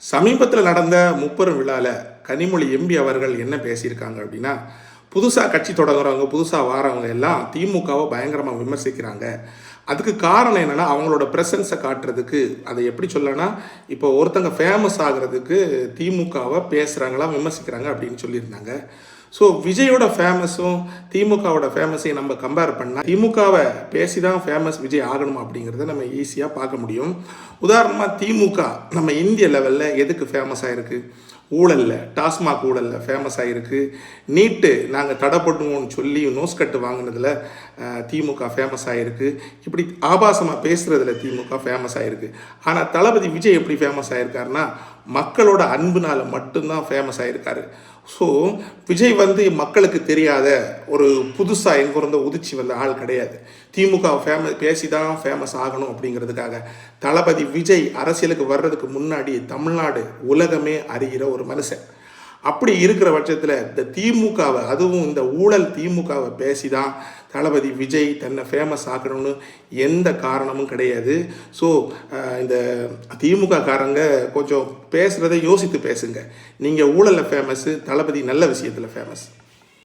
சமீபத்தில் நடந்த முப்பெரும் விழாவில் கனிமொழி எம்பி அவர்கள் என்ன பேசியிருக்காங்க அப்படின்னா, புதுசாக கட்சி தொடங்குறவங்க, புதுசாக வாரவங்க எல்லாம் திமுகவை பயங்கரமாக விமர்சிக்கிறாங்க. அதுக்கு காரணம் என்னென்னா, அவங்களோட ப்ரெசன்ஸை காட்டுறதுக்கு, அதை எப்படி சொல்லனா, இப்போ ஒருத்தங்க ஃபேமஸ் ஆகிறதுக்கு திமுகவை பேசுகிறாங்களா, விமர்சிக்கிறாங்க அப்படின்னு சொல்லியிருந்தாங்க. ஸோ விஜயோட ஃபேமஸும் திமுகவோட ஃபேமஸையும் நம்ம கம்பேர் பண்ணால், திமுகவை பேசி தான் ஃபேமஸ் விஜய் ஆகணும் அப்படிங்கிறத நம்ம ஈஸியாக பார்க்க முடியும். உதாரணமாக திமுக நம்ம இந்திய லெவலில் எதுக்கு ஃபேமஸ் ஆகிருக்கு? ஊழலில், டாஸ்மாக் ஊழலில் ஃபேமஸ் ஆகிருக்கு. நீட்டு நாங்கள் தடை பண்ணுவோம்னு சொல்லி நோஸ்கட்டு வாங்கினதில் திமுக ஃபேமஸ் ஆகிருக்கு. இப்படி ஆபாசமாக பேசுகிறதுல திமுக ஃபேமஸ் ஆகிருக்கு. ஆனால் தளபதி விஜய் எப்படி ஃபேமஸ் ஆகிருக்காருன்னா, மக்களோட அன்புனால் மட்டும்தான் ஃபேமஸ் ஆகிருக்காரு. ஸோ விஜய் மக்களுக்கு தெரியாத ஒரு புதுசாக எங்கிருந்த உதிச்சு வந்த ஆள் கிடையாது. திமுக பேசி தான் ஃபேமஸ் ஆகணும் அப்படிங்கிறதுக்காக தளபதி விஜய் அரசியலுக்கு வர்றதுக்கு முன்னாடி தமிழ்நாடு உலகமே அறிகிற ஒரு மனுஷன். அப்படி இருக்கிற பட்சத்தில் இந்த திமுகவை, அதுவும் இந்த ஊழல் திமுகவை பேசி தான் தளபதி விஜய் தன்னை ஃபேமஸ் ஆக்கணும்னு எந்த காரணமும் கிடையாது. ஸோ இந்த திமுக காரங்க கொஞ்சம் பேசுகிறத யோசித்து பேசுங்க. நீங்கள் ஊழலில் ஃபேமஸ்ஸு, தளபதி நல்ல விஷயத்தில் ஃபேமஸ்.